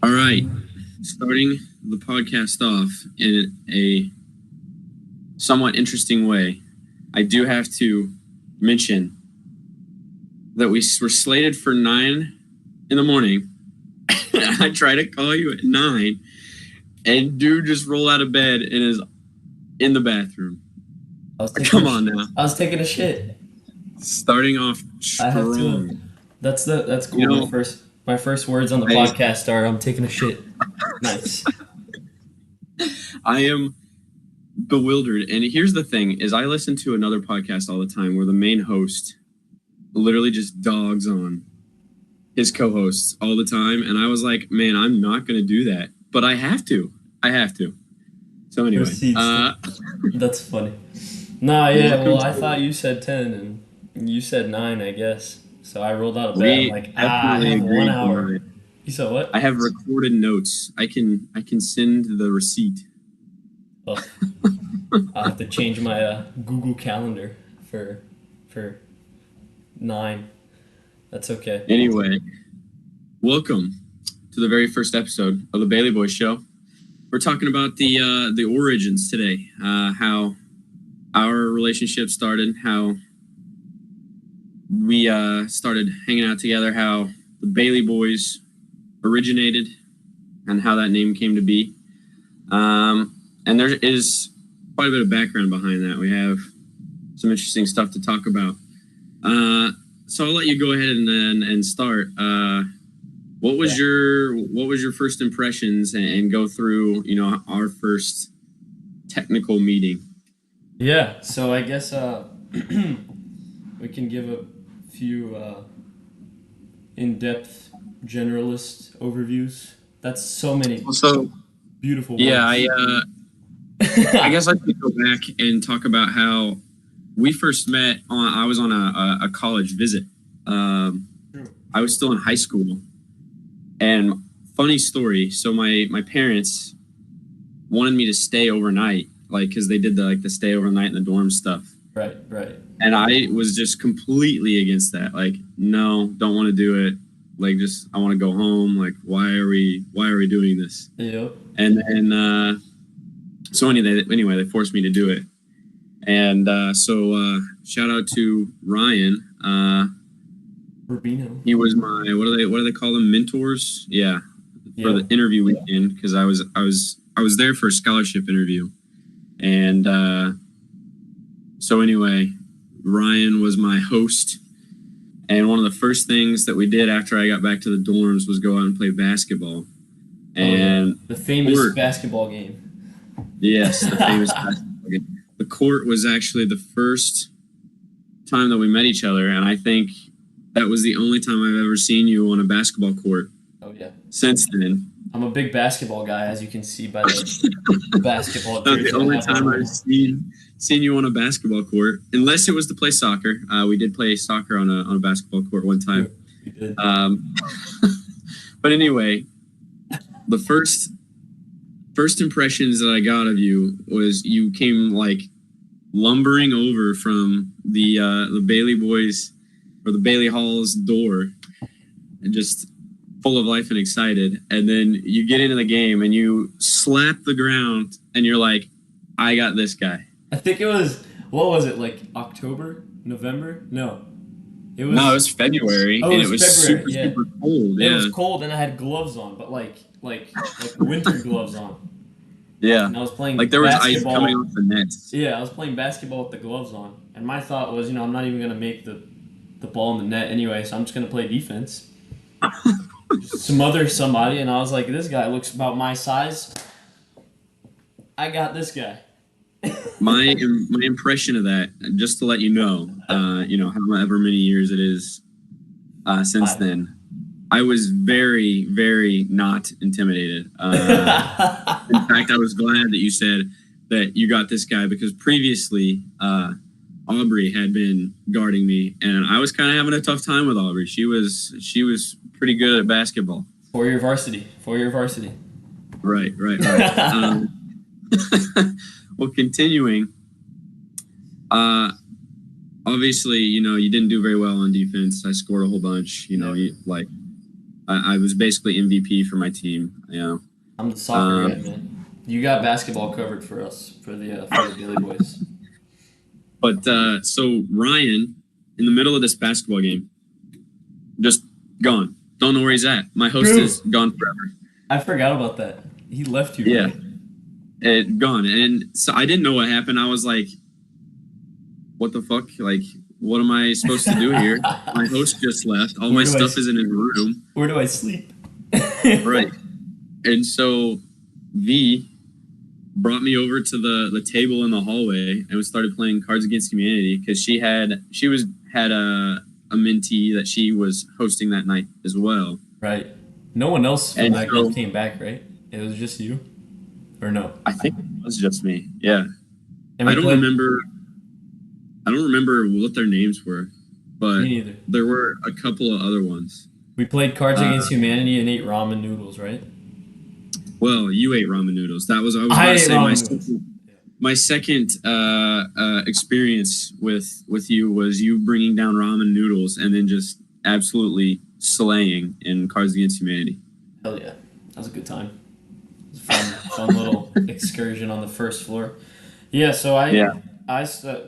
All right, starting the podcast off in a somewhat interesting way, I do have to mention that we were slated for 9 in the morning. I tried to call you at 9, and dude just rolled out of bed and is in the bathroom. Come on now. I was taking a shit. Starting off I have to. strong. That's cool. You know, My first words on the podcast are I'm taking a shit. Nice. I am bewildered. And here's the thing is I listen to another podcast all the time where the main host literally just dogs on his co-hosts all the time. And I was like, man, I'm not going to do that. But I have to. So anyway. That's funny. Nah, yeah, well, I thought you said 10 and you said 9, I guess. So I rolled out of bed. I'm like, I have 1 hour. You said what? I have recorded notes. I can send the receipt. Oh. I'll have to change my Google Calendar for 9. That's okay. Anyway, welcome to the very first episode of the Bailey Boys Show. We're talking about the origins today, how our relationship started, how we started hanging out together, how the Bailey Boys originated, and how that name came to be. And there is quite a bit of background behind that. We have some interesting stuff to talk about. So I'll let you go ahead and start. What was your first impressions and go through, our first technical meeting? Yeah, so I guess we can give a few in-depth generalist overviews. That's so many beautiful words. Yeah, I guess I could go back and talk about how we first met. I was on a college visit. I was still in high school. And funny story, so my parents wanted me to stay overnight, because they did the stay overnight in the dorm stuff. Right. And I was just completely against that. No, don't want to do it. I want to go home. Why are we doing this? Yep. And then, so anyway, they forced me to do it. And so shout out to Ryan. Rubino. He was my what do they call them, mentors? Yeah, for the interview weekend, because I was there for a scholarship interview, and so anyway, Ryan was my host, and one of the first things that we did after I got back to the dorms was go out and play basketball, and the famous basketball game. Yes, the famous basketball game. The court was actually the first time that we met each other, and I think that was the only time I've ever seen you on a basketball court. Oh, yeah. Since then. I'm a big basketball guy, as you can see by the basketball. That was the only time I've seen you on a basketball court, unless it was to play soccer. We did play soccer on a basketball court one time. We did. But anyway, the first impressions that I got of you was you came lumbering over from the Bailey Boys or the Bailey Hall's door, and just full of life and excited. And then you get into the game and you slap the ground and you're like, I got this guy. I think it was, what was it, October, November? No. It was February. Oh, and it was February, super cold. It was cold and I had gloves on, but like winter gloves on. Yeah. And I was playing there was ice coming off the nets. Yeah, I was playing basketball with the gloves on. And my thought was, I'm not even going to make the ball in the net anyway, so I'm just going to play defense. Smother somebody, and I was like, this guy looks about my size. I got this guy. my impression of that, just to let you know, however many years it is since then, I was very, very not intimidated. In fact, I was glad that you said that you got this guy, because previously Aubrey had been guarding me, and I was kind of having a tough time with Aubrey. She was pretty good at basketball. Four-year varsity. Right. Well, continuing, obviously, you didn't do very well on defense. I scored a whole bunch. I was basically MVP for my team. I'm the soccer guy, Um, man. You got basketball covered for us for the Daily Boys. but so Ryan, in the middle of this basketball game, just gone. Don't know where he's at. My host True. is gone forever. I forgot about that. He left you, Yeah, right? gone. And so I didn't know what happened. I was like, what the fuck? Like, what am I supposed to do here? My host just left. All Where my do I stuff s- is in his room. Where do I sleep? Right. And so V brought me over to the table in the hallway and we started playing Cards Against Humanity because she had a mentee that she was hosting that night as well. Right. No one else from And that so group came back, right? It was just you, or no? I think it was just me. Yeah. And I we don't played. remember I don't remember what their names were, but Me neither. there were a couple of other ones. We played Cards Uh, Against Humanity and ate ramen noodles, right? well, you ate ramen noodles. That was I was I about to ate say ramen noodles. my second experience with you was you bringing down ramen noodles and then just absolutely slaying in Cards Against Humanity. Hell yeah, that was a good time. It was a fun little excursion on the first floor. Yeah, so Yeah.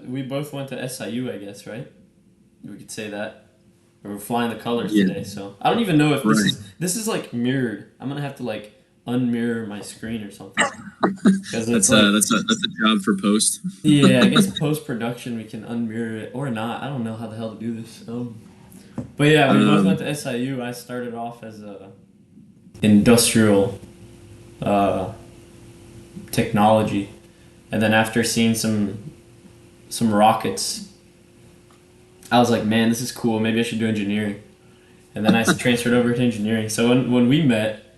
we both went to SIU, I guess, right? We could say that. We're flying the colors Yeah. today, so I don't even know if Right. this is like mirrored. I'm gonna have to like unmirror my screen or something because it's like That's a job for post. yeah, I guess post production we can unmirror it or not. I don't know how the hell to do this. But yeah, we both went to SIU. I started off as a industrial uh, technology, and then after seeing some rockets, I was like, man, this is cool. Maybe I should do engineering. And then I transferred over to engineering. So when we met,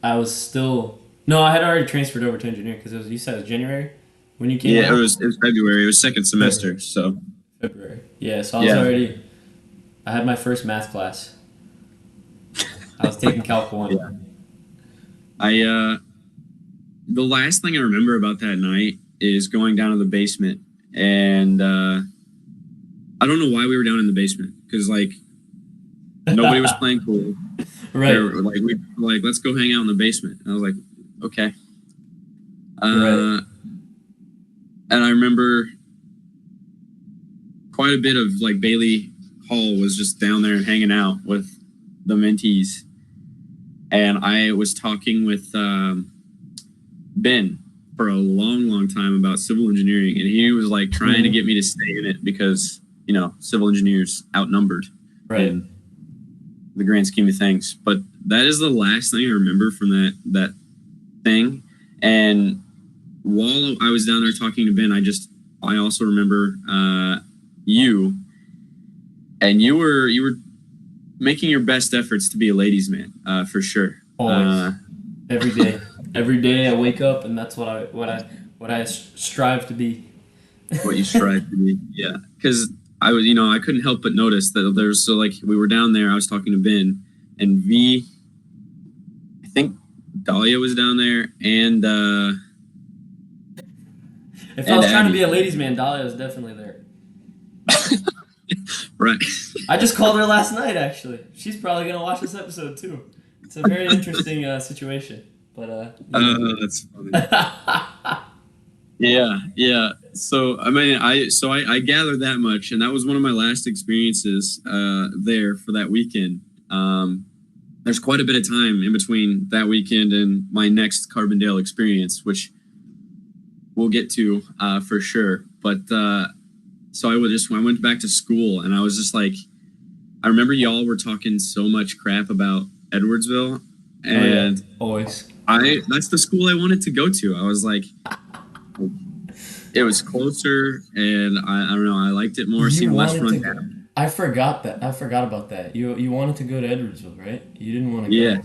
I was still no, I had already transferred over to engineering because you said it was January when you came. Yeah, out? it was February. It was second semester. So February. Yeah, so I was yeah. already. I had my first math class. I was taking Calc 1. Yeah. The last thing I remember about that night is going down to the basement, and I don't know why we were down in the basement because like nobody was playing pool. Right. They were, like we were like let's go hang out in the basement. And I was like, okay. Right. And I remember quite a bit of like Bailey Hall was just down there hanging out with the mentees, and I was talking with Ben for a long time about civil engineering, and he was like trying to get me to stay in it because civil engineers outnumbered Right. in the grand scheme of things. But that is the last thing I remember from that thing. And while I was down there talking to Ben, I also remember you, and you were making your best efforts to be a ladies' man, for sure. Always. Every day I wake up and that's what I strive to be. What you strive to be, yeah. Because I couldn't help but notice that there's we were down there. I was talking to Ben and V. I think Dahlia was down there, and If I was trying to Abby. be a ladies' man, Dahlia was definitely there. Right. I just called her last night, actually. She's probably gonna watch this episode too. It's a very interesting situation, but That's funny. Yeah. So I gathered that much, and that was one of my last experiences there for that weekend. There's quite a bit of time in between that weekend and my next Carbondale experience, which we'll get to for sure. But so I went back to school, and I was just like, I remember y'all were talking so much crap about Edwardsville, and always. that's the school I wanted to go to. I was like, it was closer, and I don't know, I liked it more. Seemed less run down. I forgot about that. You wanted to go to Edwardsville, right? You didn't want to go.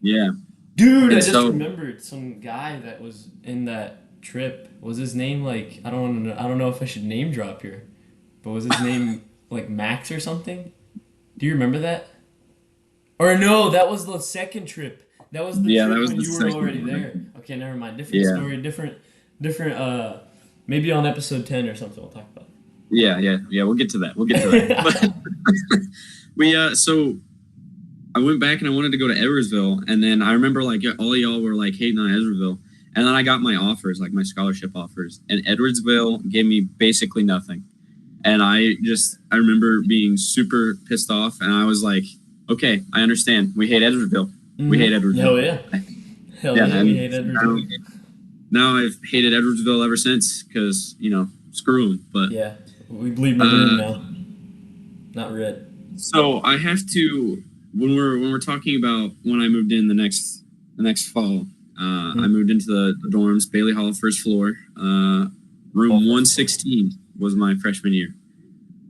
Yeah. Dude, And I just so- remembered some guy that was in that trip. Was his name like I don't know if I should name drop here, but was his name like Max or something? Do you remember that? Or no, that was the second trip. That was the trip that was when the you were second already one. there. Okay, never mind. Different Yeah. story, different maybe on episode 10 or something we'll talk about. Yeah. We'll get to that. But we so I went back and I wanted to go to Edwardsville, and then I remember like all of y'all were like hating on Edwardsville, and then I got my offers, like my scholarship offers, and Edwardsville gave me basically nothing, and I remember being super pissed off, and I was like, okay, I understand. We hate Edwardsville. We hate Edwardsville. Hell yeah. Hell yeah, we hate Edwardsville. Now I've hated Edwardsville ever since because screw them. But yeah, we bleed maroon now, not red. So I have to when we're talking about when I moved in the next fall. I moved into the dorms, Bailey Hall, first floor, room 116 was my freshman year.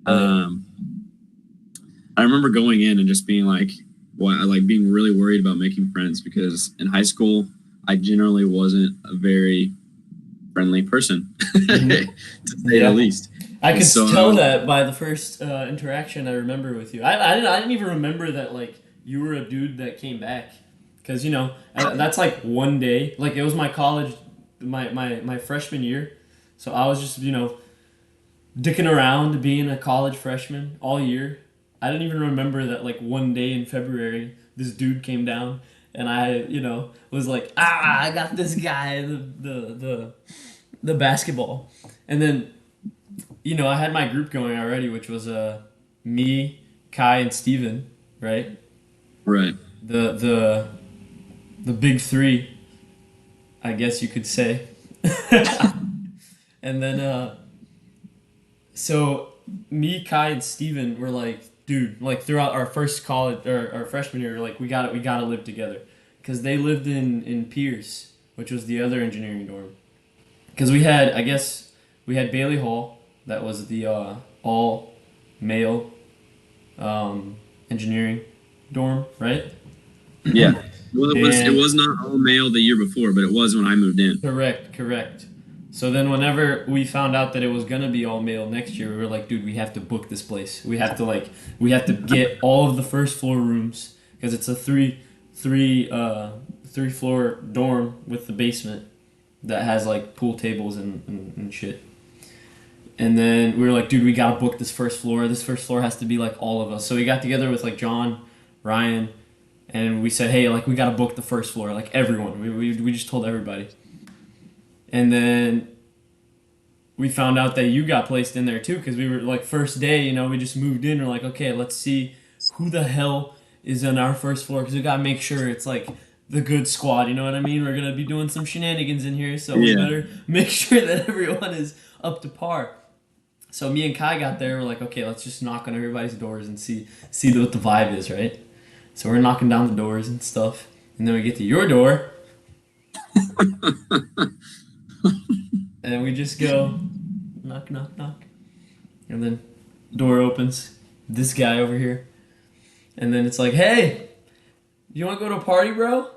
I remember going in and just being like, being really worried about making friends because in high school I generally wasn't a very friendly person, to say the least. I could tell that by the first interaction I remember with you. I didn't even remember that like you were a dude that came back, because that's like one day. Like it was my college, my freshman year, so I was just dicking around being a college freshman all year. I didn't even remember that like one day in February this dude came down and I was like, I got this guy the basketball, and then. I had my group going already, which was me, Kai, and Steven, right? Right. The big three, I guess you could say. And then, so me, Kai, and Steven were like, dude, like throughout our first college or our freshman year, like we gotta live together, because they lived in Pierce, which was the other engineering dorm. Because we had Bailey Hall. That was the all male engineering dorm, right? Yeah. Well, it was not all male the year before, but it was when I moved in. Correct. So then whenever we found out that it was gonna be all male next year, we were like, dude, we have to book this place. We have to get all of the first floor rooms, because it's a three floor dorm with the basement that has like pool tables and shit. And then we were like, dude, we gotta book this first floor. This first floor has to be like all of us. So we got together with like John, Ryan, and we said, hey, like we gotta book the first floor, like everyone. We just told everybody. And then we found out that you got placed in there too, because we were like first day, we just moved in. We're like, okay, let's see who the hell is on our first floor, because we gotta make sure it's like the good squad. You know what I mean? We're gonna be doing some shenanigans in here, so we better make sure that everyone is up to par. So me and Kai got there. We're like, okay, let's just knock on everybody's doors and see what the vibe is, right? So we're knocking down the doors and stuff, and then we get to your door, and we just go knock, knock, knock, and then door opens. This guy over here, and then it's like, hey, you want to go to a party, bro?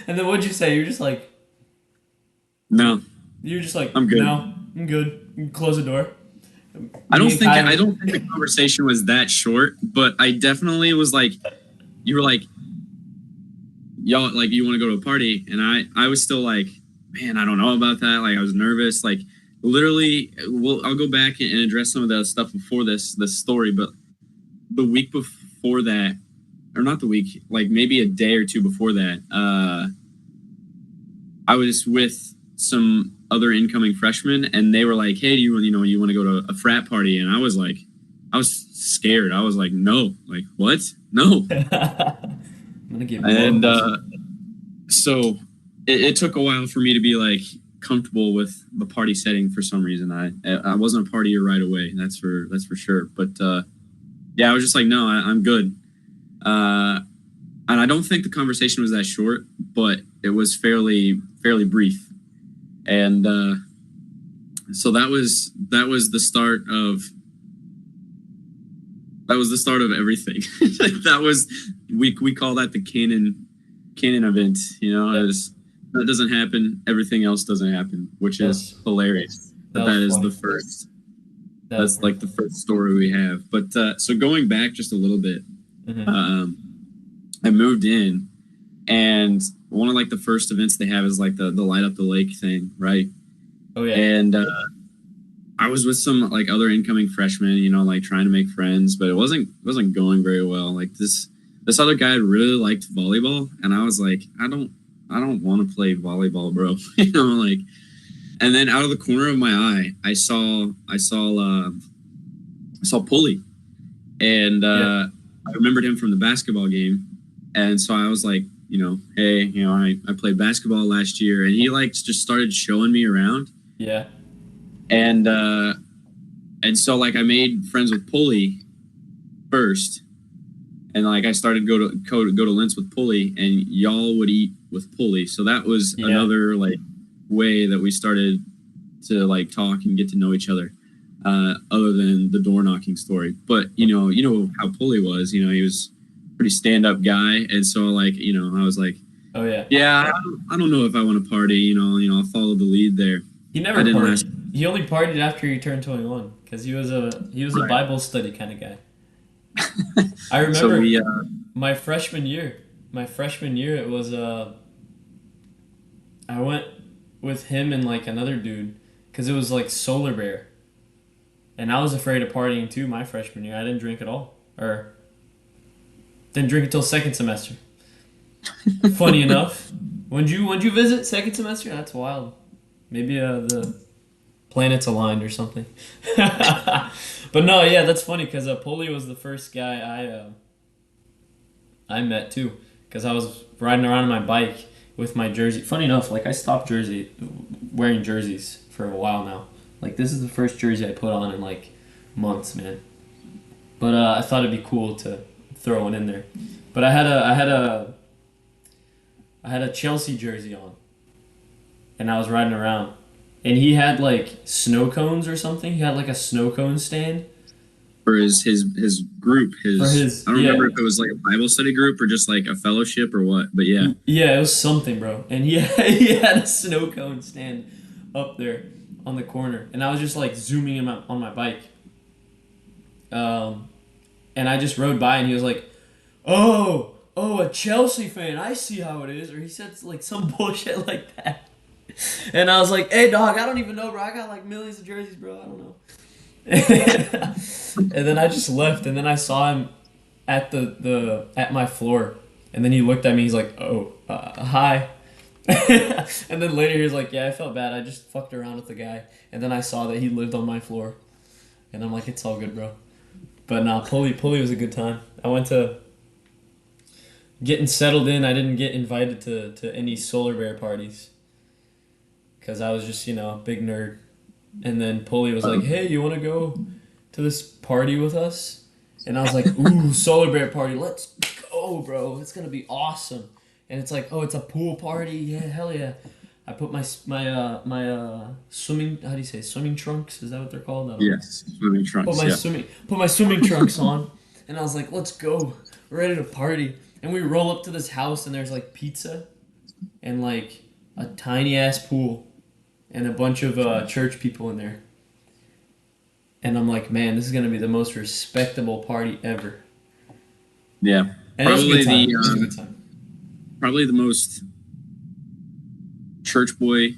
And then what'd you say? You're just like, no. You're just like, I'm good. No, I'm good. You can close the door. I don't think the conversation was that short, but I definitely was like, you were like, y'all, like, you want to go to a party? And I was still like, man, I don't know about that. Like, I was nervous. Like, literally, I'll go back and address some of the stuff before this story, but the week before that, or not the week, like maybe a day or two before that, I was with some other incoming freshmen, and they were like, hey, you want to go to a frat party? And I was scared. I was like, no, like, what? No. I'm gonna get and so it took a while for me to be like comfortable with the party setting for some reason. I wasn't a partier right away, that's for sure. But yeah, I was just like, no, I'm good. And I don't think the conversation was that short, but it was fairly brief. And so that was the start of everything. That was we call that the Canaan event. That doesn't happen, everything else doesn't happen, which is hilarious. That is the first. That's like the first story we have. But so going back just a little bit, I moved in, and one of like the first events they have is like the light up the lake thing, right? Oh yeah. And I was with some like other incoming freshmen, like trying to make friends, but it wasn't going very well. Like this other guy really liked volleyball, and I was like, I don't want to play volleyball, bro. Like, and then out of the corner of my eye, I saw Pulley, and I remembered him from the basketball game, and so I was like, hey, I played basketball last year, and he like just started showing me around. Yeah. And so like I made friends with Pulley first, and like I started go to Lentz with Pulley, and y'all would eat with Pulley. So that was another like way that we started to like talk and get to know each other. Other than the door knocking story, but you know how Pulley was. He was a pretty stand up guy, and so like I was like, oh yeah, I don't know if I want to party. I'll follow the lead there. He never partied. He only partied after he turned 21 because he was a Bible study kind of guy. I remember my freshman year. It was I went with him and like another dude because it was like Solar Bear. And I was afraid of partying too my freshman year. I didn't drink at all. Or didn't drink until second semester. Funny enough. When you visit second semester? That's wild. Maybe the planets aligned or something. But no, yeah, that's funny because Pulley was the first guy I met too. Because I was riding around on my bike with my jersey. Funny enough, like I stopped wearing jerseys for a while now. Like, this is the first jersey I put on in, like, months, man. But I thought it'd be cool to throw one in there. But I had a Chelsea jersey on. And I was riding around. And he had, like, snow cones or something. He had, like, a snow cone stand. For his group. I don't remember if it was, like, a Bible study group or just, like, a fellowship or what. But, yeah. Yeah, it was something, bro. And he had a snow cone stand up there on the corner, and I was just like zooming him out on my bike, and I just rode by, and he was like, "Oh, a Chelsea fan. I see how it is," or he said like some bullshit like that, and I was like, "Hey, dog, I don't even know, bro. I got like millions of jerseys, bro. I don't know." And then I just left, and then I saw him at at my floor, and then he looked at me. He's like, "Oh, hi." And then later he was like, "Yeah, I felt bad. I just fucked around with the guy." And then I saw that he lived on my floor. And I'm like, it's all good, bro. But nah, Pulley was a good time. I went to getting settled in. I didn't get invited to any Solar Bear parties. Because I was just, a big nerd. And then Pulley was like, "Hey, you want to go to this party with us?" And I was like, "Ooh, Solar Bear party. Let's go, bro. It's going to be awesome." And it's like, "Oh, it's a pool party. Yeah, hell yeah." I put my swimming, how do you say, swimming trunks? Is that what they're called? Yes, swimming trunks. Put my swimming trunks on, and I was like, "Let's go. We're ready to party." And we roll up to this house, and there's like pizza and like a tiny ass pool and a bunch of church people in there. And I'm like, man, this is going to be the most respectable party ever. Yeah. And probably it was a good time. Probably the most church boy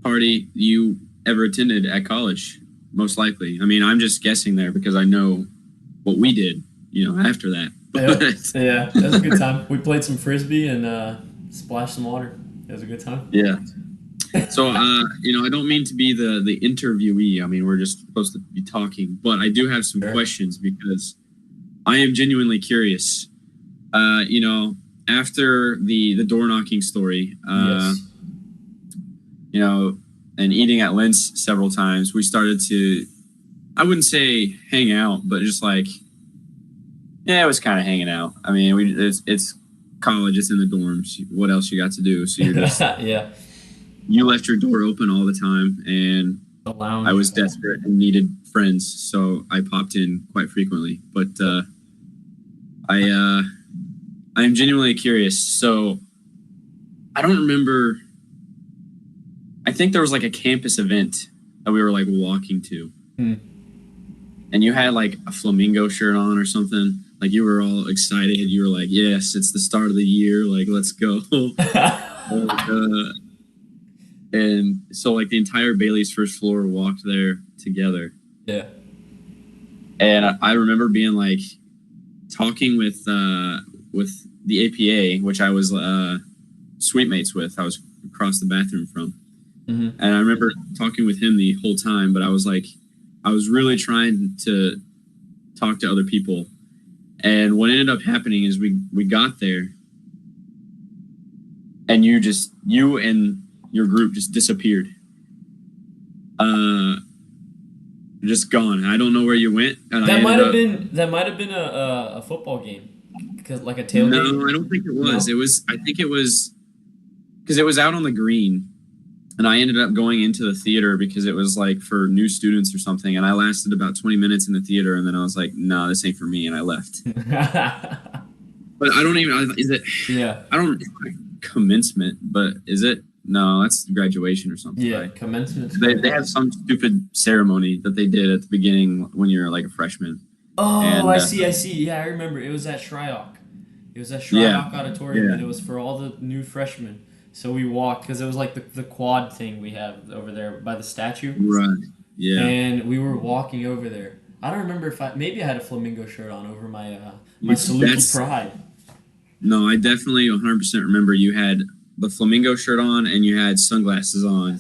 party you ever attended at college, most likely. I mean, I'm just guessing there because I know what we did, after that. Yeah, that was a good time. We played some frisbee and splashed some water. It was a good time. Yeah. So, I don't mean to be the interviewee. I mean, we're just supposed to be talking, but I do have some questions because I am genuinely curious. After the door knocking story, yes. And eating at Lentz several times, we started to, I wouldn't say hang out, but just like, it was kind of hanging out. I mean, it's college, it's in the dorms. What else you got to do? So you're just, yeah. You left your door open all the time, and I was desperate and needed friends, so I popped in quite frequently. But I am genuinely curious. So I don't remember. I think there was like a campus event that we were like walking to, and you had like a flamingo shirt on or something. Like you were all excited. You were like, "Yes, it's the start of the year. Like, let's go." And so like the entire Bailey's first floor walked there together. Yeah. And I remember being like talking with the APA, which I was suite mates with. I was across the bathroom from. Mm-hmm. And I remember talking with him the whole time, but I was really trying to talk to other people. And what ended up happening is we got there and you and your group just disappeared. Just gone. I don't know where you went. And That might have been a football game, because like a tailgate. No, I don't think it was. No? I think it was because it was out on the green, and I ended up going into the theater because it was like for new students or something. And I lasted about 20 minutes in the theater, and then I was like, "No, this ain't for me," and I left. But I don't even. Is it? Yeah. I don't. Commencement, but is it? No, that's graduation or something. Yeah, right? commencement. They have some stupid ceremony that they did at the beginning when you're like a freshman. Oh, And, I see. Yeah, I remember. It was at Shryock. It was at Shryock Auditorium, Yeah. and it was for all the new freshmen. So we walked, because it was like the quad thing we have over there by the statue. Right. Yeah. And we were walking over there. I don't remember if maybe I had a flamingo shirt on over my That's- Saluki Pride. No, I definitely 100% remember you had the flamingo shirt on and you had sunglasses on.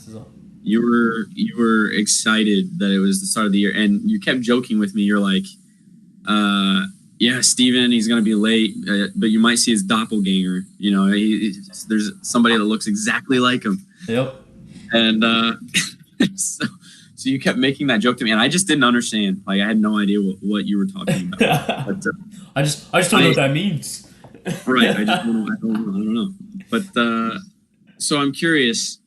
You were excited that it was the start of the year, and you kept joking with me. You're like, "Yeah, Steven, he's gonna be late, but you might see his doppelganger. You know, there's somebody that looks exactly like him." Yep. And so you kept making that joke to me, and I just didn't understand. Like, I had no idea what you were talking about. But, I just don't know what that means. Right. I don't know. But so I'm curious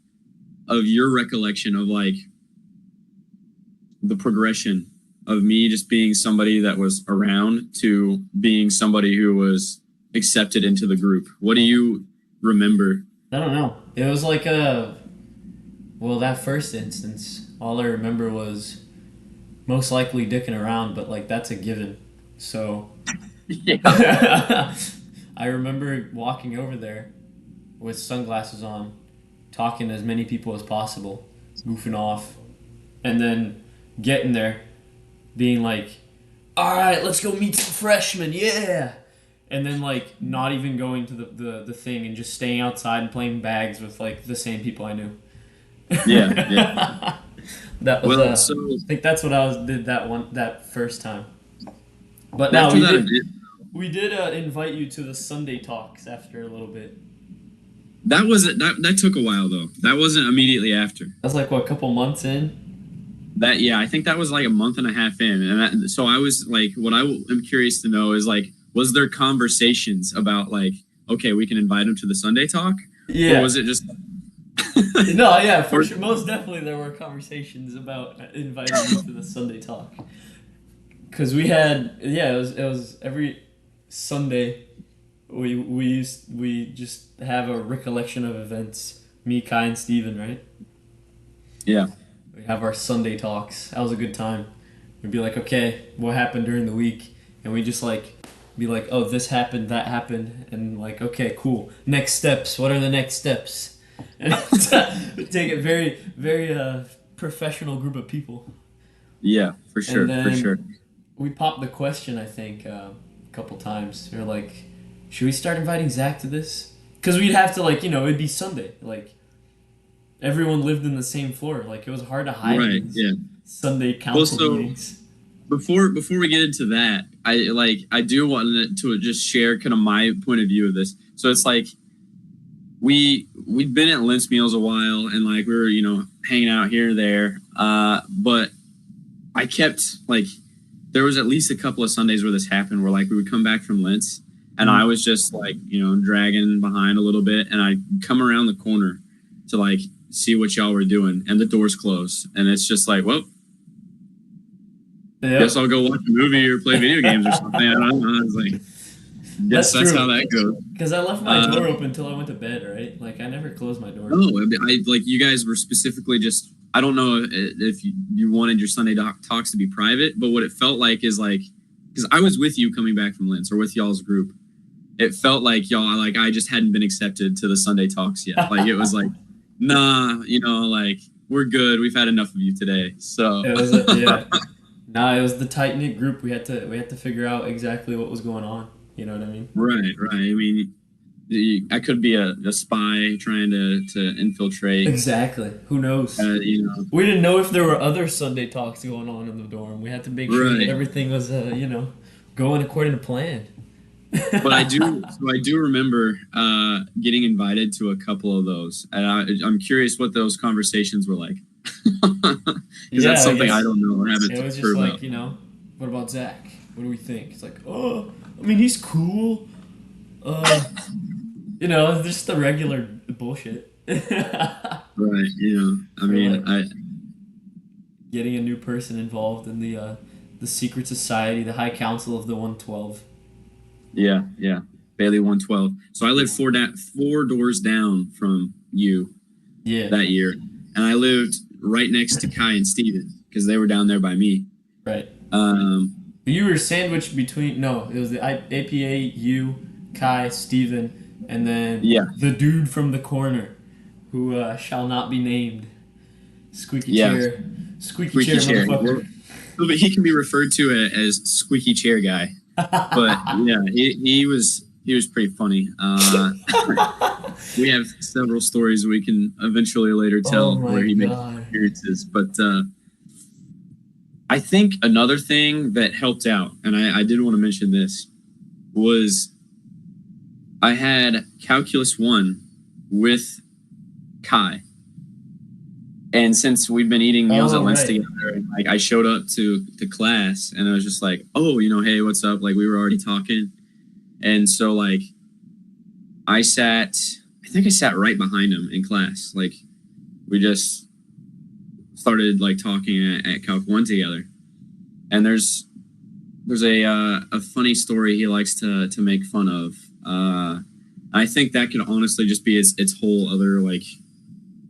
of your recollection of like the progression of me just being somebody that was around to being somebody who was accepted into the group. What do you remember? I don't know. It was like that first instance, all I remember was most likely dicking around, but like that's a given. So Yeah. I remember walking over there with sunglasses on, talking to as many people as possible, goofing off, and then getting there, being like, "All right, let's go meet some freshmen, yeah!" And then like not even going to the thing and just staying outside and playing bags with like the same people I knew. Yeah. That was Well, so I think that's what did that first time. But now after that event, we did invite you to the Sunday talks after a little bit. that took a while though. That wasn't immediately after. That's like what, a couple months in. I think that was like a month and a half in, and so I was like, what I am curious to know is like, was there conversations about like, okay, we can invite him to the Sunday talk, Yeah. or was it just? No, yeah, for sure. Most definitely there were conversations about inviting you to the Sunday talk. Because we had, it was every Sunday we just have a recollection of events. Me, Kai, and Steven, right? Yeah. We have our Sunday talks. That was a good time. We'd be like, okay, what happened during the week? And we just like be like, oh, this happened, that happened, and like, okay, cool. Next steps. What are the next steps? And we take it very, very professional group of people. Yeah, for sure, for sure. We popped the question, I think, a couple times. We were like, should we start inviting Zach to this? Because we'd have to, like, it'd be Sunday. Like, everyone lived in the same floor. Like, it was hard to hide these Sunday council meetings. Before we get into that, I do want to just share kind of my point of view of this. So it's like we'd been at Lentz Meals a while, and like we were hanging out here or there. But I kept like there was at least a couple of Sundays where this happened, where like we would come back from Lentz, and I was just like dragging behind a little bit, and I'd come around the corner to like see what y'all were doing, and the doors closed, and it's just like, well. Yep. Guess I'll go watch a movie or play video games or something. I don't know. I was like, guess that's how that goes. Because I left my door open until I went to bed, right? Like, I never closed my door. No, I like you guys were specifically just, I don't know if you wanted your Sunday talks to be private, but what it felt like is like, because I was with you coming back from Lentz or with y'all's group. It felt like y'all, like I just hadn't been accepted to the Sunday talks yet. Like it was like, nah, like we're good. We've had enough of you today. So It was yeah. Nah, it was the tight knit group. We had to figure out exactly what was going on. You know what I mean? right, right. I mean, I could be a spy trying to infiltrate. Exactly. Who knows? We didn't know if there were other Sunday talks going on in the dorm. We had to make sure that Right. everything was, going according to plan. But I do remember getting invited to a couple of those, and I'm curious what those conversations were like, because that's Yeah, I something I guess don't know or haven't it was heard just about. like, what about Zach? What do we think? It's like, oh, I mean, he's cool. Uh, just the regular bullshit. Right. I Or mean, like getting a new person involved in the secret society, the High Council of the 112. yeah, yeah. Bailey 112. So I lived four doors down from you Yeah, that year, and I lived right next to Kai and Steven because they were down there by me. right. Um, You were sandwiched between no, it was the APA, you, Kai, Steven, and then yeah, the dude from the corner, who shall not be named. Squeaky yeah. chair, squeaky Squeaky chair, chair. motherfucker. But he can be referred to as squeaky chair guy. But yeah, he was pretty funny. We have several stories we can eventually later Oh tell my where he makes god. appearances. But I think another thing that helped out, and I did want to mention this, was I had Calculus 1 with Kai. And since we've been eating meals at Oh lunch right. together, and like I showed up to class and I was just like, oh, hey, what's up? Like we were already talking. And so like I think I sat right behind him in class. Like we just started like talking at Calc 1 together. And there's a funny story he likes to make fun of. I think that could honestly just be its whole other like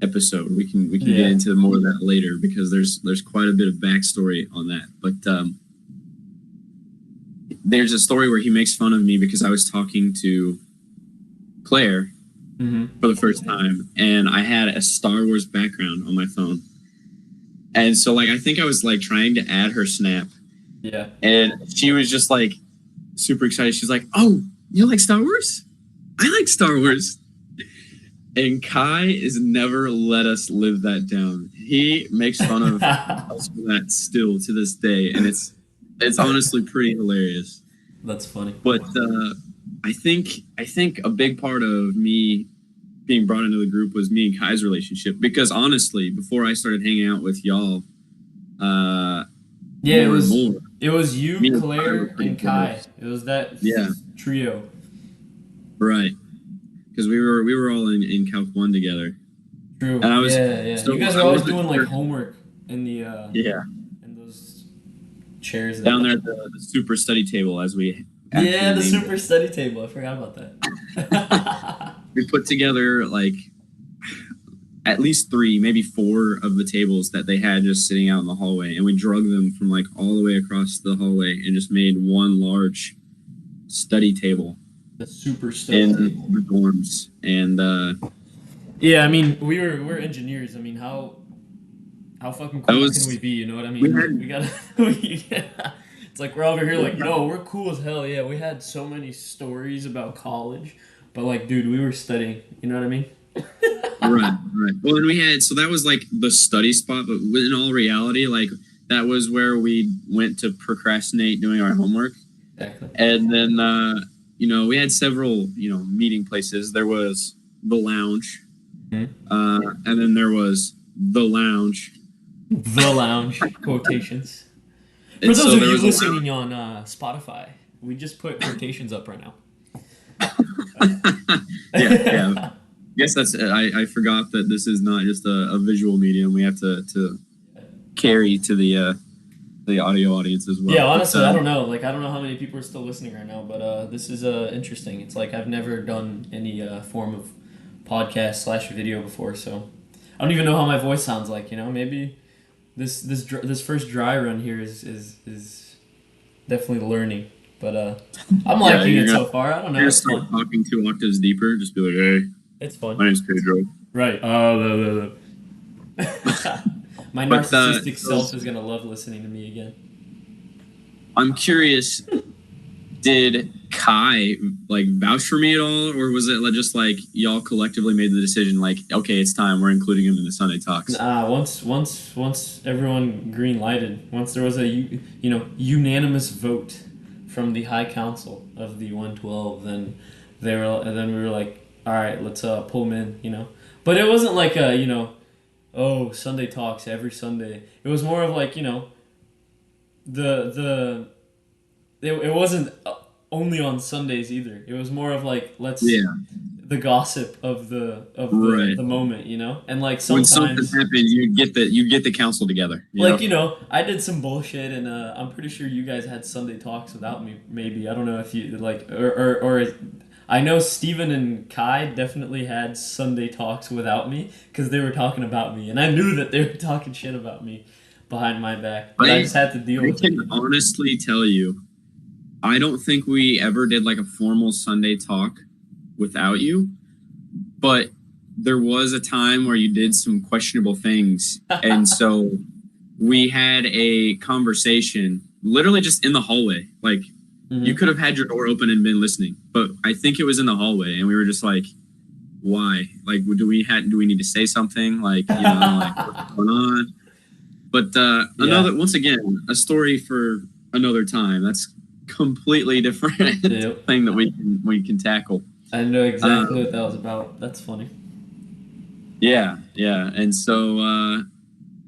episode. We can Yeah. get into more of that later because there's quite a bit of backstory on that. But there's a story where he makes fun of me because I was talking to Claire for the first time, and I had a Star Wars background on my phone. And so like I think I was like trying to add her Snap, Yeah. and she was just like super excited. She's like, "Oh, you like Star Wars? I like Star Wars." And Kai has never let us live that down. He makes fun of us for that still to this day, and it's honestly pretty hilarious. That's funny. But I think a big part of me being brought into the group was me and Kai's relationship. Because honestly, before I started hanging out with y'all, Yeah, more and more, it was you, me and Kai Claire, were pretty and Kai. close. It was that Yeah. trio. Right. Because we were all in Calc 1 together. True. And I was Yeah. so You guys I were always wasn't doing like sure- homework in the Yeah. in those chairs Down there at the super study table, as we Yeah, the actually named super study table. I forgot about that. we put together like at least 3, maybe 4 of the tables that they had just sitting out in the hallway, and we drug them from like all the way across the hallway and just made one large study table The super study in table. the dorms. And Yeah, I mean, we're engineers. I mean, how fucking cool can we be? You know what I mean? we had- It's like we're over here like, no, we're cool as hell. Yeah, we had so many stories about college, but like, dude, we were studying. You know what I mean? right. Well, and so that was like the study spot, but in all reality, like that was where we went to procrastinate doing our homework. Exactly. And then we had several meeting places. There was the lounge, and then there was the lounge. The lounge quotations. For And those so of there you was a listening on Spotify, we just put quotations up right now. yeah. Guess that's I forgot that this is not just a visual medium. We have to carry to the audio audience as well. Yeah, honestly, But, I don't know. Like, I don't know how many people are still listening right now, but this is interesting. It's like I've never done any form of podcast / video before, so I don't even know how my voice sounds like. Maybe this first dry run here is definitely learning, but I'm liking you're it gonna- so far. I don't know. You're gonna It's start fun. talking 2 octaves deeper. Just be like, "Hey, It's fun. my name's Pedro." Right. Oh, my But narcissistic self is gonna love listening to me again. I'm curious, did Kai like vouch for me at all, or was it just like y'all collectively made the decision, like, okay, it's time, we're including him in the Sunday talks? Once everyone green lighted, once there was a unanimous vote from the High Council of the 112, then we were like, all right, let's pull him in, But it wasn't like a oh, Sunday talks every Sunday. It was more of like the it wasn't only on Sundays either. It was more of like let's Yeah, the gossip of right. the moment, and like When something sometimes happened, you get the council together. like I did some bullshit and I'm pretty sure you guys had Sunday talks without me. Maybe I don't know if you like or I know Steven and Kai definitely had Sunday talks without me because they were talking about me, and I knew that they were talking shit about me behind my back, but I I just had to deal I with it. can honestly tell you, I don't think we ever did like a formal Sunday talk without you, but there was a time where you did some questionable things, and so we had a conversation literally just in the hallway. Like, you could have had your door open and been listening, but I think it was in the hallway, and we were just like, why? Like, do we need to say something? Like, like what's going on? But another, once again, a story for another time. That's completely different Yep. thing that we can tackle. I know exactly what that was about. That's funny. Yeah, and so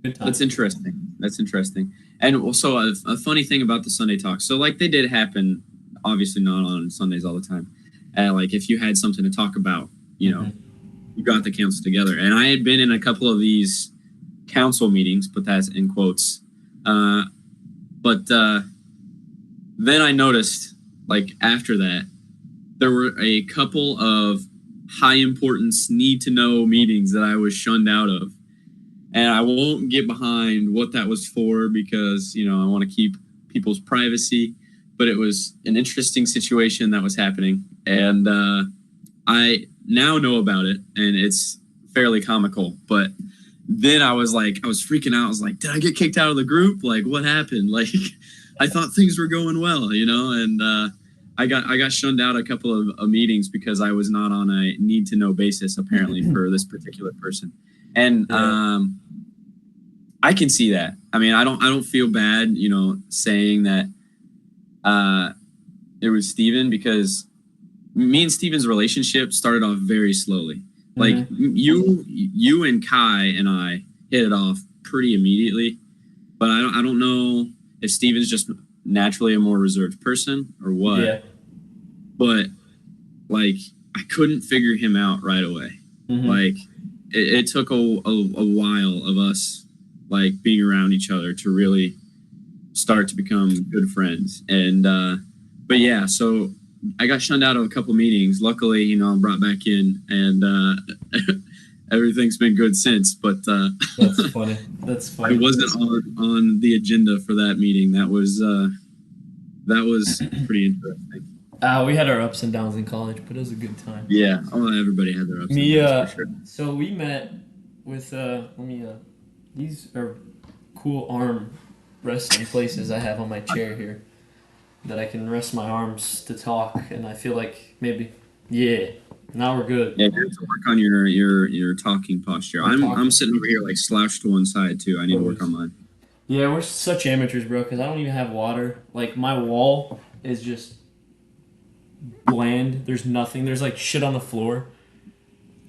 Good time. that's interesting. That's interesting. And also a funny thing about the Sunday talks. So like they did happen, obviously not on Sundays all the time. And like if you had something to talk about, you got the council together. And I had been in a couple of these council meetings, put that in quotes. But then I noticed, like after that, there were a couple of high importance, need to know meetings that I was shunned out of. And I won't get behind what that was for because, I want to keep people's privacy. But it was an interesting situation that was happening. And I now know about it, and it's fairly comical. But then I was freaking out. I was like, did I get kicked out of the group? Like, what happened? Like, I thought things were going well, and I got shunned out a couple of meetings because I was not on a need to know basis apparently for this particular person. And I can see that. I mean, I don't feel bad, saying that it was Steven, because me and Steven's relationship started off very slowly. Like you and Kai and I hit it off pretty immediately, but I don't know if Steven's just naturally a more reserved person or what. Yeah. But like I couldn't figure him out right away. Like it took a while of us like being around each other to really start to become good friends. And but yeah, so I got shunned out of a couple meetings. Luckily, I'm brought back in, and everything's been good since. But that's funny. That's funny. I wasn't on the agenda for that meeting. That was pretty interesting. We had our ups and downs in college, but it was a good time. Yeah, everybody had their ups and downs for sure. So we met with these are cool arm resting places I have on my chair here that I can rest my arms to talk, and I feel like maybe now we're good. Yeah, you have to work on your talking posture. I'm sitting over here like slouched to one side too. I need to work on mine. Yeah, we're such amateurs, bro, because I don't even have water. Like my wall is just bland. There's nothing. There's like shit on the floor.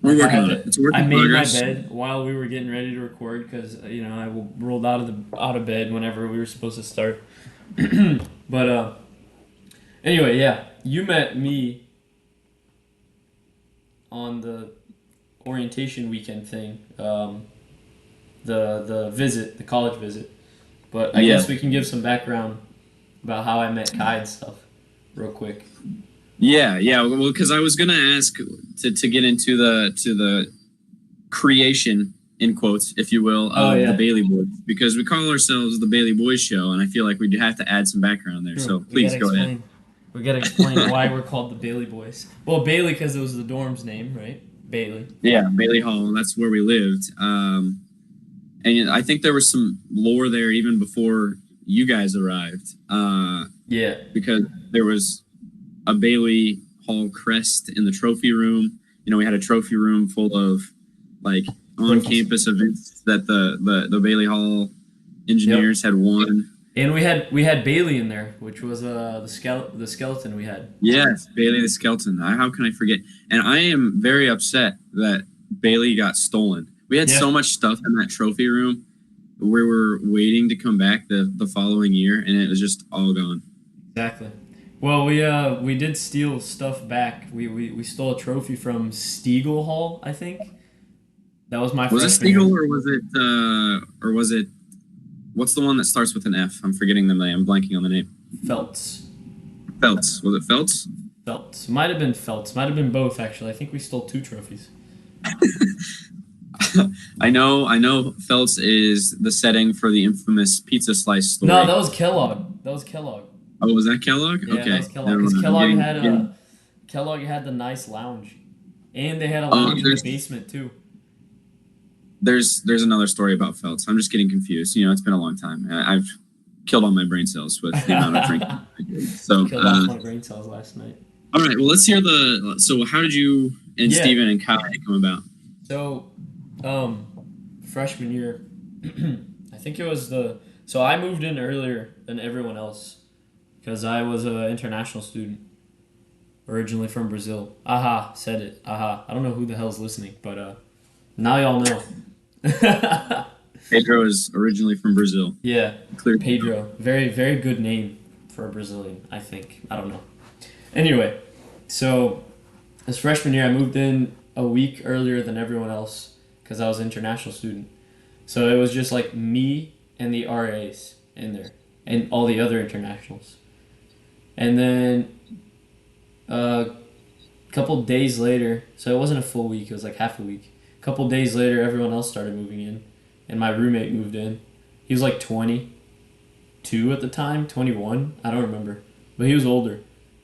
We're working on it. It's a work in progress. I made my bed while we were getting ready to record because I rolled out of bed whenever we were supposed to start. But anyway, yeah, you met me on the orientation weekend thing, the college visit. But I guess we can give some background about how I met Kai and stuff, real quick. Yeah. Well, because I was gonna ask to get into the creation, in quotes, if you will, of the Bailey Boys, because we call ourselves the Bailey Boys Show, and I feel like we have to add some background there. So please go ahead. We gotta explain why we're called the Bailey Boys. Well, Bailey because it was the dorm's name, right? Bailey. Yeah, Bailey Hall. That's where we lived. And I think there was some lore there even before you guys arrived. Yeah. Because there was a Bailey Hall crest in the trophy room. You know, we had a trophy room full of like on-campus events that the Bailey Hall engineers had won. And we had Bailey in there, which was the skeleton we had. Yes, Bailey the skeleton. How can I forget? And I am very upset that Bailey got stolen. We had so much stuff in that trophy room. We were waiting to come back the following year, and it was just all gone. Exactly. Well, we did steal stuff back. We stole a trophy from Stiegel Hall, I think. That was my. Was it Stiegel or was it? What's the one that starts with an F? I'm forgetting the name. I'm blanking on the name. Feltz. Feltz. Was it Feltz? Feltz. Might have been Feltz. Might have been both, actually. I think we stole 2 trophies. I know Feltz is the setting for the infamous pizza slice story. No, that was Kellogg. Oh, was that Kellogg? Yeah, okay. that was Kellogg. Because Kellogg had the nice lounge. And they had a lounge in the basement, too. There's another story about Feltz. I'm just getting confused. You know, it's been a long time. I've killed all my brain cells with the amount of drinking. So killed all my brain cells last night. All right. Well, let's hear So, how did you and Steven and Kai come about? So, freshman year, I think it was So I moved in earlier than everyone else because I was an international student, originally from Brazil. Aha, said it. Aha. I don't know who the hell's listening, but now y'all know. Pedro is originally from Brazil. Yeah, Pedro. Very, very good name for a Brazilian, I think. I don't know. Anyway, so this freshman year, I moved in a week earlier than everyone else because I was an international student. So it was just like me and the RAs in there and all the other internationals. And then a couple days later, so it wasn't a full week, it was like half a week. A couple days later, everyone else started moving in, and my roommate moved in. He was like 22 at the time, 21, I don't remember, but he was older.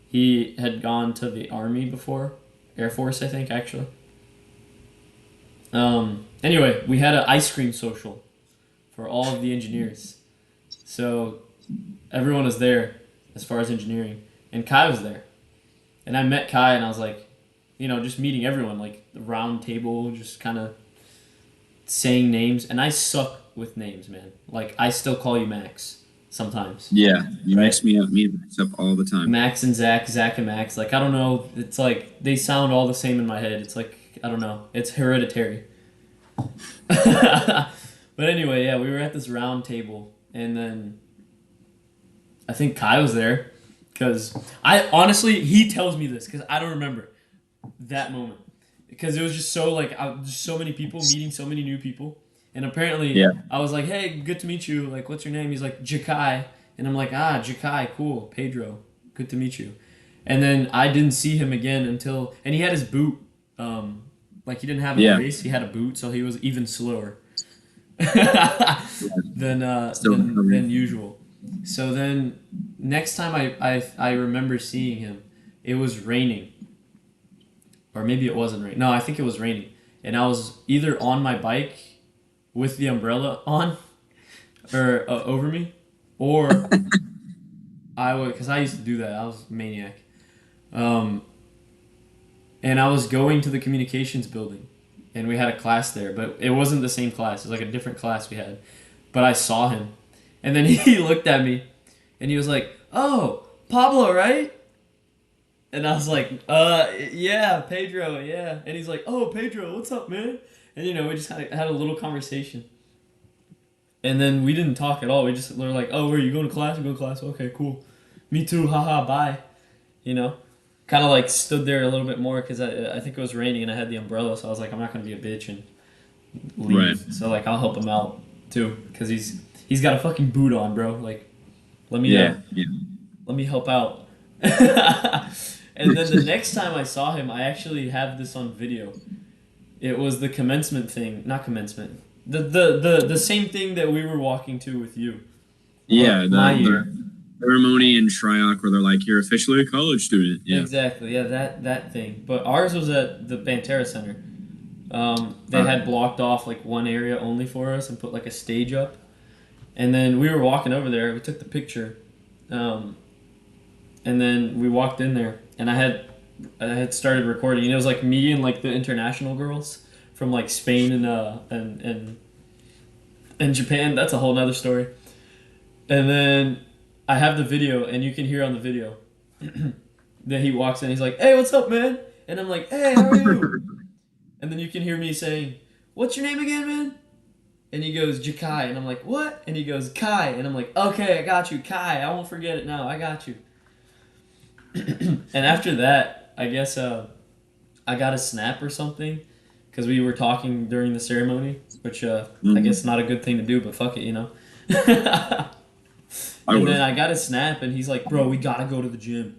He had gone to the Army before, Air Force, I think, actually. Anyway, we had an ice cream social for all of the engineers. So everyone was there as far as engineering, and Kai was there. And I met Kai, and I was like, you know, just meeting everyone, like the round table, just kind of saying names. And I suck with names, man. Like, I still call you Max sometimes. Yeah, you mix me up all the time. Max and Zach, Zach and Max. Like, I don't know. It's like they sound all the same in my head. It's like, I don't know. It's hereditary. But anyway, yeah, we were at this round table. And then I think Kai was there. Because he tells me this because I don't remember that moment, because it was just so like just so many people meeting so many new people, and apparently I was like, hey, good to meet you, like, what's your name? He's like, Jakai, and I'm like, Jakai, cool, Pedro, good to meet you. And then I didn't see him again and he had his boot, like he didn't have a race, he had a boot, so he was even slower than usual. So then next time I remember seeing him, it was raining. Or maybe it wasn't raining. No, I think it was raining. And I was either on my bike with the umbrella on or over me, or because I used to do that. I was a maniac. And I was going to the communications building, and we had a class there, but it wasn't the same class. It was like a different class we had. But I saw him, and then he looked at me, and he was like, "Oh, Pablo, right?" And I was like, yeah, Pedro, yeah. And he's like, "Oh, Pedro, what's up, man?" And, you know, we just had a little conversation. And then we didn't talk at all. We just were like, "Oh, where are you going to class?" "I'm going to class." "Okay, cool. Me too, haha, bye." You know? Kind of like stood there a little bit more because I think it was raining and I had the umbrella. So I was like, I'm not going to be a bitch and leave. Right. So, like, I'll help him out, too. Because he's got a fucking boot on, bro. Like, let me help out. And then the next time I saw him, I actually have this on video. It was the commencement thing. Not commencement. The same thing that we were walking to with you. Yeah, the ceremony in Shryock where they're like, "You're officially a college student." Yeah. Exactly, yeah, that thing. But ours was at the Banterra Center. They had blocked off like one area only for us and put like a stage up. And then we were walking over there. We took the picture, and then we walked in there, and I had started recording. And it was like me and like the international girls from like Spain and Japan. That's a whole nother story. And then I have the video, and you can hear on the video that he walks in. He's like, "Hey, what's up, man?" And I'm like, "Hey, how are you?" And then you can hear me saying, "What's your name again, man?" And he goes, "Jakai." And I'm like, "What?" And he goes, "Kai." And I'm like, "Okay, I got you, Kai. I won't forget it now. I got you." And after that, I guess I got a snap or something because we were talking during the ceremony, which I guess not a good thing to do, but fuck it, you know. And then I got a snap, and he's like, "Bro, we gotta go to the gym."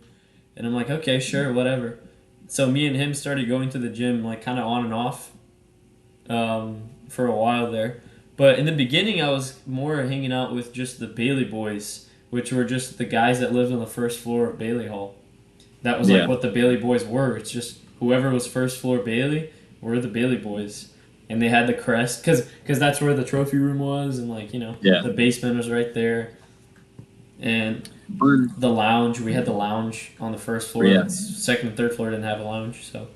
And I'm like, "Okay, sure, whatever." So me and him started going to the gym, like kind of on and off, for a while there. But in the beginning, I was more hanging out with just the Bailey boys, which were just the guys that lived on the first floor of Bailey Hall. That was like what the Bailey boys were. It's just whoever was first floor Bailey were the Bailey boys. And they had the crest, because that's where the trophy room was, and like, the basement was right there. And the lounge, we had the lounge on the first floor. Yeah. Second and third floor didn't have a lounge, so.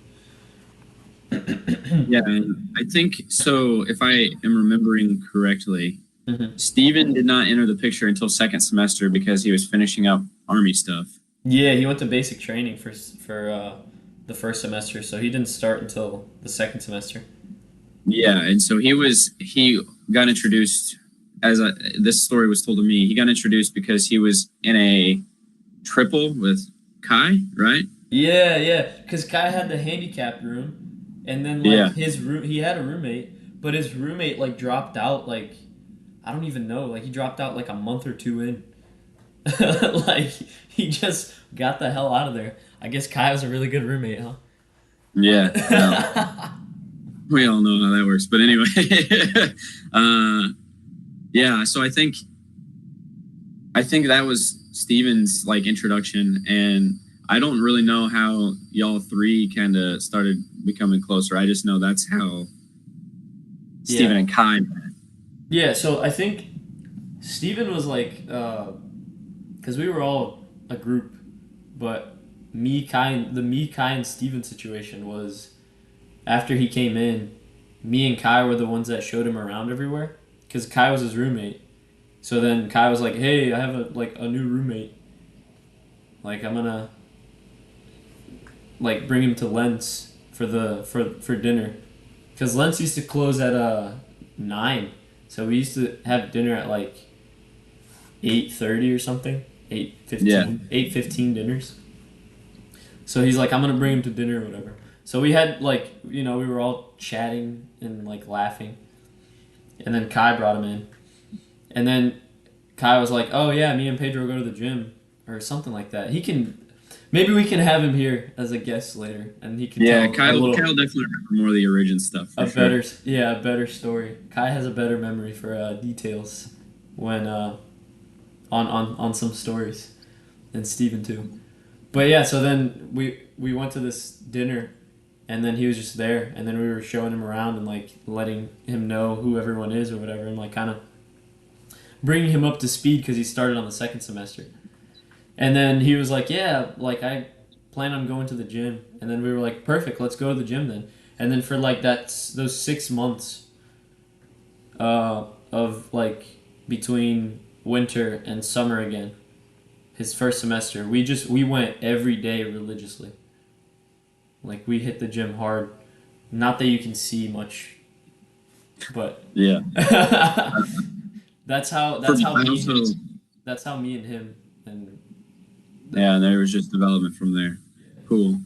Yeah, and I think so. If I am remembering correctly, Steven did not enter the picture until second semester because he was finishing up Army stuff. Yeah, he went to basic training for the first semester, so he didn't start until the second semester. Yeah, and so he got introduced this story was told to me. He got introduced because he was in a triple with Kai, right? Yeah, because Kai had the handicapped room, and then his room, he had a roommate, but his roommate like dropped out, like I don't even know, like he dropped out like a month or two in. Like he just got the hell out of there. I guess Kai was a really good roommate, huh? Yeah. We all know how that works, but anyway. Yeah, so I think that was Steven's like introduction, and I don't really know how y'all three kind of started becoming closer. I just know that's how Steven and Kai met. Yeah, so I think Steven was like, because we were all a group, but the me, Kai, and Steven situation was after he came in, me and Kai were the ones that showed him around everywhere, because Kai was his roommate. So then Kai was like, "Hey, I have a new roommate. Like I'm gonna like bring him to Lentz for dinner, because Lentz used to close at 9, so we used to have dinner at like 8:30 or something, 8:15, 8:15 dinners. So he's like, I'm gonna bring him to dinner or whatever. So we had like we were all chatting and like laughing, and then Kai brought him in, and then Kai was like, "Oh yeah, me and Pedro go to the gym," or something like that. Maybe we can have him here as a guest later, and he can tell Kyle definitely remember more of the origin stuff. A better story. Kai has a better memory for details when on some stories, and Steven too. But yeah, so then we went to this dinner, and then he was just there, and then we were showing him around and like letting him know who everyone is or whatever, and like kind of bringing him up to speed because he started on the second semester. And then he was like, "Yeah, like I plan on going to the gym." And then we were like, "Perfect, let's go to the gym then." And then for like those 6 months of like between winter and summer again, his first semester, we went every day religiously. Like we hit the gym hard. Not that you can see much, but yeah. that's how me and him and yeah, and there was just development from there. Cool.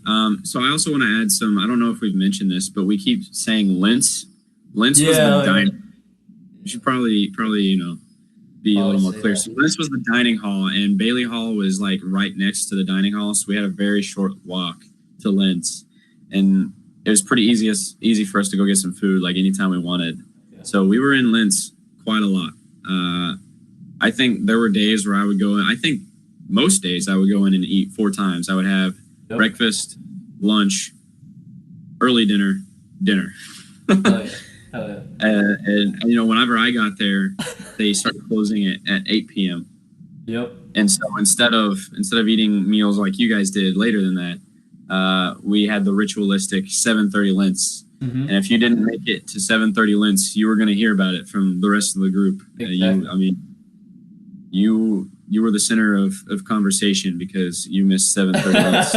So I also want to add some. I don't know if we've mentioned this, but we keep saying Lentz. Lentz was the dining. You should probably be a little more clear. So Lentz was the dining hall, and Bailey Hall was like right next to the dining hall. So we had a very short walk to Lentz, and it was pretty easy for us to go get some food like anytime we wanted. Yeah. So we were in Lentz quite a lot. I think there were days where I would go in. I think most days I would go in and eat 4 times. I would have breakfast, lunch, early dinner. Oh yeah. Oh yeah. And you know, whenever I got there, they started closing it at 8 p.m. Yep. And so instead of eating meals like you guys did later than that, we had the ritualistic 7:30 Lents. Mm-hmm. And if you didn't make it to 7:30 Lents, you were going to hear about it from the rest of the group. Exactly. I mean, you were the center of conversation because you missed 7:30 Lents.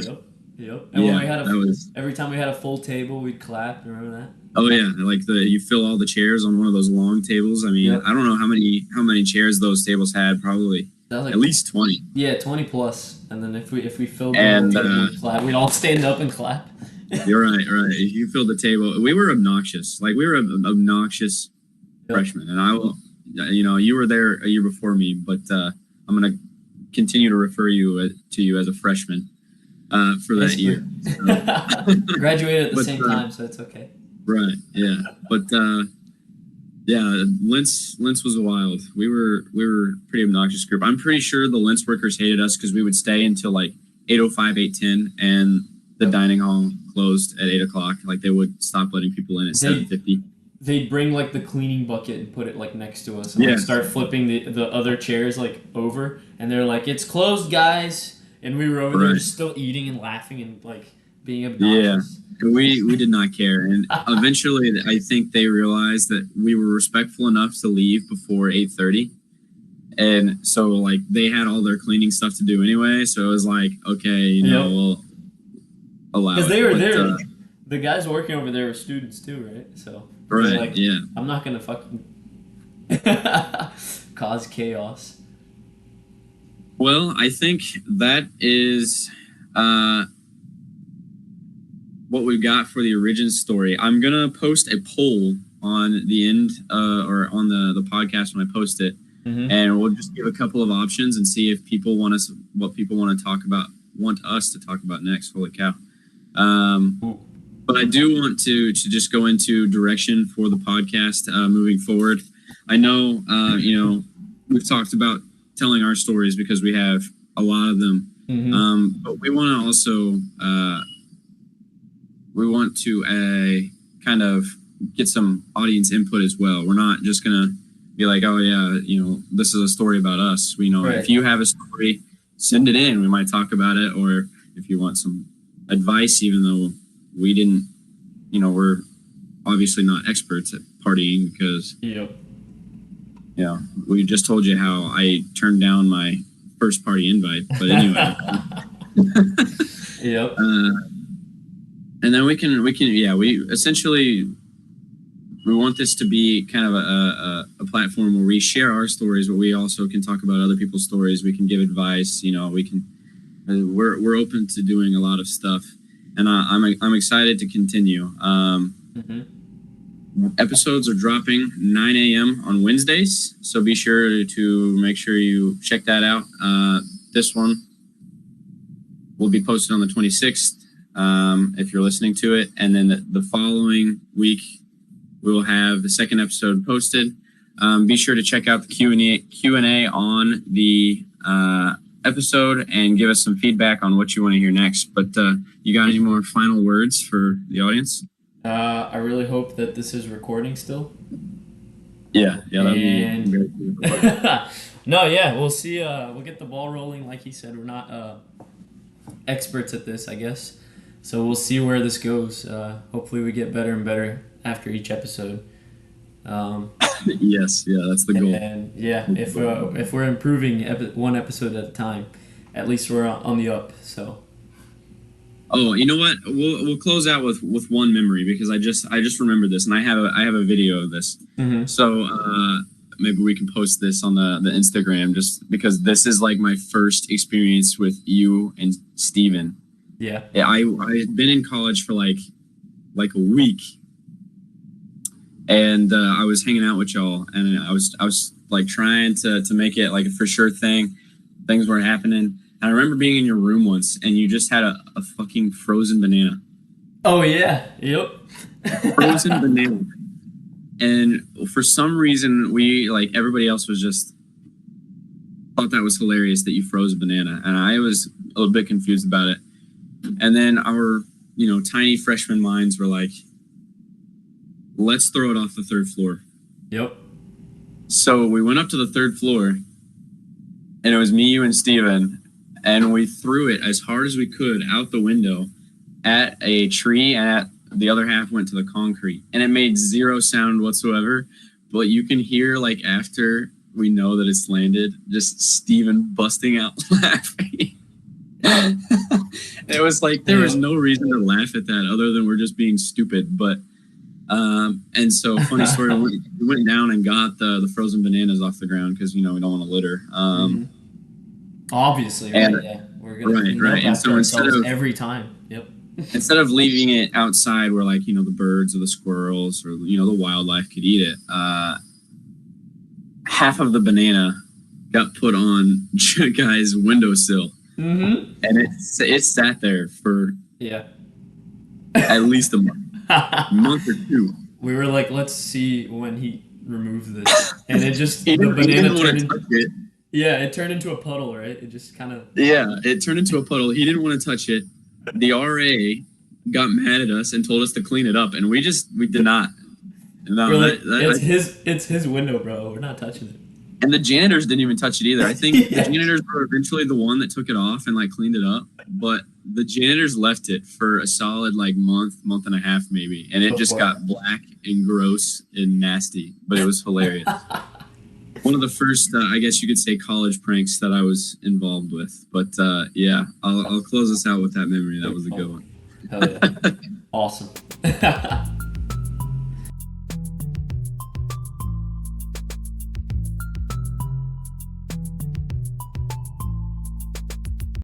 Yep. Yep. And when Yeah, we had that was. every time we had a full table, we'd clap. Remember that? Oh yeah, like you fill all the chairs on one of those long tables. I mean, Yep. I don't know how many chairs those tables had. Probably That was like at least 20. yeah, 20 plus. And then if we filled the And whole table with clap, we'd all stand up and clap. you're right, right. You filled the table. We were obnoxious. Like we were obnoxious Yep. freshmen. And I will, you know, you were there a year before me, but I'm gonna continue to refer to you as a freshman for that year. Graduated at the But, same time, so it's okay. Right. Yeah. But yeah, Lentz was wild. We were a pretty obnoxious group. I'm pretty sure the Lentz workers hated us because we would stay until like 8:05, 8:10, and the dining hall closed at 8 o'clock. Like they would stop letting people in at 7:50. They'd bring like the cleaning bucket and put it like next to us and like Yeah. start flipping the other chairs like over, and they're like, "It's closed, guys," and we were over there Right. just still eating and laughing and like being obnoxious. We did not care, and eventually, I think they realized that we were respectful enough to leave before 8:30, and so like they had all their cleaning stuff to do anyway. So it was like, okay, you know, Yep. we'll allow it. Because they were But, there. The guys working over there were students too, right? So they're right? like, Yeah. I'm not gonna fucking cause chaos. Well, I think that is what we've got for the origin story. I'm gonna post a poll on the end or on the podcast when I post it, Mm-hmm. and we'll just give a couple of options and see if people want to talk about, want us to talk about next. Holy cow! But I do want to just go into direction for the podcast moving forward. I know you know, we've talked about telling our stories because we have a lot of them, Mm-hmm. but we want to also kind of get some audience input as well. We're not just gonna be like, oh yeah, you know, this is a story about us. We know Right. if you have a story, send it in. We might talk about it, or if you want some advice, even though we didn't, you know, we're obviously not experts at partying because, Yep. you know, we just told you how I turned down my first party invite. But anyway, Yep. and then we essentially we want this to be kind of a platform where we share our stories, but we also can talk about other people's stories. We can give advice. You know, we're open to doing a lot of stuff, and I'm excited to continue. Mm-hmm. Episodes are dropping 9 a.m. on Wednesdays, so be sure to make sure you check that out. This one will be posted on the 26th if you're listening to it, and then the following week we will have the second episode posted. Be sure to check out the Q&A on the episode and give us some feedback on what you want to hear next. But you got any more final words for the audience? I really hope that this is recording still. Yeah, that'd And- be great. No, yeah, we'll see. We'll get the ball rolling. Like he said, we're not experts at this, I guess. So we'll see where this goes. Hopefully, we get better and better after each episode. Yes, that's the goal. And yeah, if we're improving one episode at a time, at least we're on the up. So. Oh, you know what? We'll close out with one memory because I just remembered this, and I have a video of this. Mm-hmm. So maybe we can post this on the Instagram, just because this is like my first experience with you and Steven. Yeah. I had been in college for like a week, and I was hanging out with y'all, and I was like trying to make it like a for sure thing. Things weren't happening. And I remember being in your room once, and you just had a fucking frozen banana. Oh yeah. Yep. Frozen banana. And for some reason, we, like everybody else, was just thought that was hilarious that you froze a banana, and I was a little bit confused about it. And then our tiny freshman minds were like, let's throw it off the third floor. Yep. So we went up to the third floor, and it was me, you, and Steven, and we threw it as hard as we could out the window at a tree, and the other half went to the concrete. And it made zero sound whatsoever, but you can hear, like, after we know that it's landed, just Steven busting out laughing. It was like there was no reason to laugh at that other than we're just being stupid. But and so funny story, we went down and got the frozen bananas off the ground because we don't want to litter. Obviously, and, right? Yeah, we're gonna right. And so instead of every time, yep. Instead of leaving it outside where like the birds or the squirrels or the wildlife could eat it, half of the banana got put on a guy's windowsill. Mm-hmm. And it sat there for at least a month or two. We were like, let's see when he removed this, and it just the banana turned into it turned into a puddle, right? It just kind of it turned into a puddle. He didn't want to touch it. The RA got mad at us and told us to clean it up, and we did not. No, it's his window, bro. We're not touching it. And the janitors didn't even touch it either. I think the janitors were eventually the one that took it off and cleaned it up. But the janitors left it for a solid month and a half maybe. And it just got black and gross and nasty. But it was hilarious. One of the first, I guess you could say, college pranks that I was involved with. But I'll close us out with that memory. That was a good one. Hell yeah. Awesome.